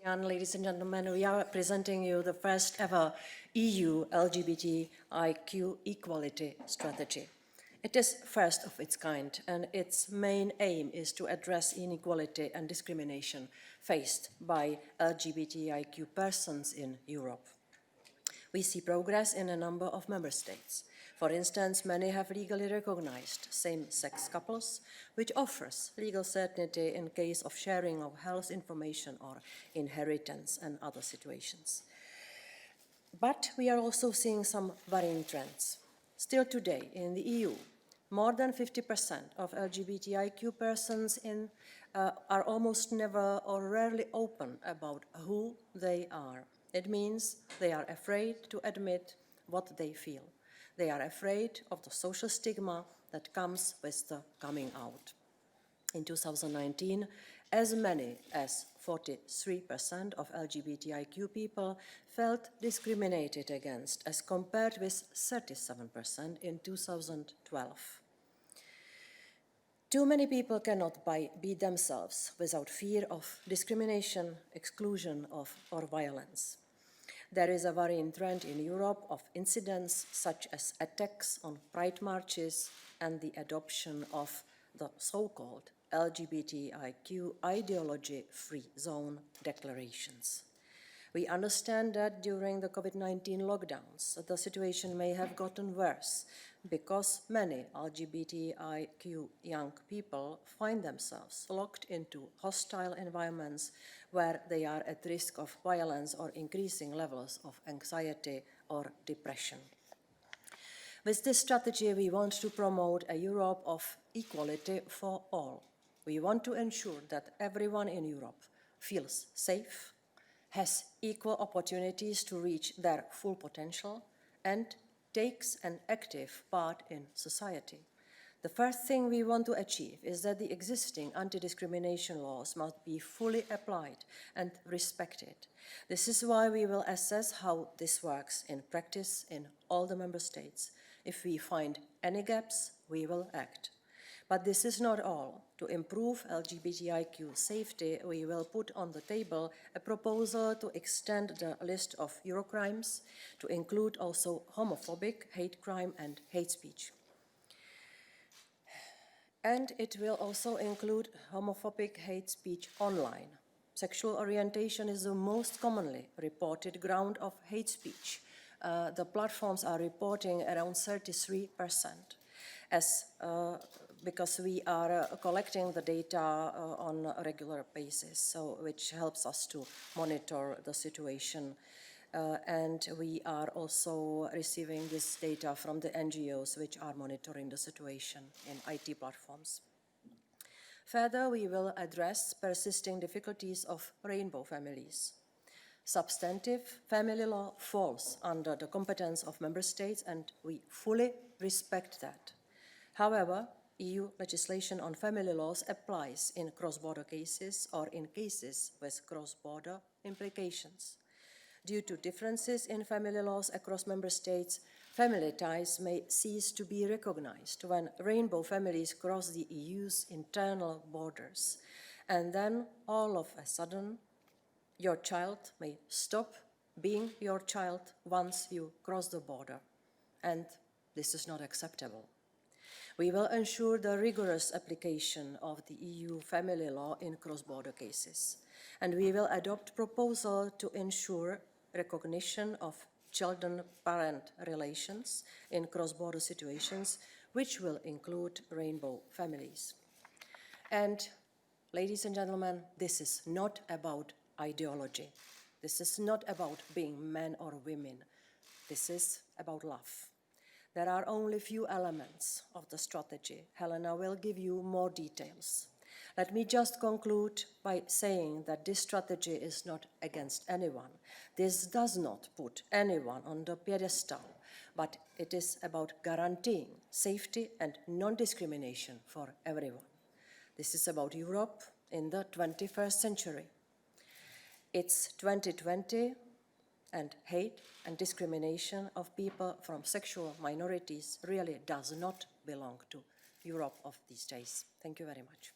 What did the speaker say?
Ladies and gentlemen, we are presenting you the first ever EU LGBTIQ Equality Strategy. It is first of its kind, and its main aim is to address inequality and discrimination faced by LGBTIQ persons in Europe. We see progress in a number of member states. For instance, many have legally recognized same-sex couples, which offers legal certainty in case of sharing of health information or inheritance and other situations. But we are also seeing some varying trends. Still today in the EU, more than 50% of LGBTIQ persons are almost never or rarely open about who they are. It means they are afraid to admit what they feel. They are afraid of the social stigma that comes with the coming out. In 2019, as many as 43% of LGBTIQ people felt discriminated against, as compared with 37% in 2012. Too many people cannot be themselves without fear of discrimination, exclusion, or violence. There is a worrying trend in Europe of incidents such as attacks on pride marches and the adoption of the so-called LGBTIQ ideology-free zone declarations. We understand that during the COVID-19 lockdowns, the situation may have gotten worse because many LGBTIQ young people find themselves locked into hostile environments where they are at risk of violence or increasing levels of anxiety or depression. With this strategy, we want to promote a Europe of equality for all. We want to ensure that everyone in Europe feels safe, has equal opportunities to reach their full potential, and takes an active part in society. The first thing we want to achieve is that the existing anti-discrimination laws must be fully applied and respected. This is why we will assess how this works in practice in all the member states. If we find any gaps, we will act. But this is not all. To improve LGBTIQ safety, we will put on the table a proposal to extend the list of Eurocrimes to include also homophobic, hate crime and hate speech. And it will also include homophobic hate speech online. Sexual orientation is the most commonly reported ground of hate speech. The platforms are reporting around 33%, because we are collecting the data on a regular basis, which helps us to monitor the situation. And we are also receiving this data from the NGOs which are monitoring the situation in IT platforms. Further, we will address persisting difficulties of rainbow families. Substantive family law falls under the competence of member states, and we fully respect that. However, EU legislation on family laws applies in cross-border cases or in cases with cross-border implications. Due to differences in family laws across member states, family ties may cease to be recognized when rainbow families cross the EU's internal borders. And then, all of a sudden, your child may stop being your child once you cross the border. And this is not acceptable. We will ensure the rigorous application of the EU family law in cross-border cases. And we will adopt proposals to ensure recognition of children-parent relations in cross-border situations, which will include rainbow families. And, ladies and gentlemen, this is not about ideology. This is not about being men or women. This is about love. There are only few elements of the strategy. Helena will give you more details. Let me just conclude by saying that this strategy is not against anyone. This does not put anyone on the pedestal, but it is about guaranteeing safety and non-discrimination for everyone. This is about Europe in the 21st century. It's 2020, and hate and discrimination of people from sexual minorities really does not belong to Europe of these days. Thank you very much.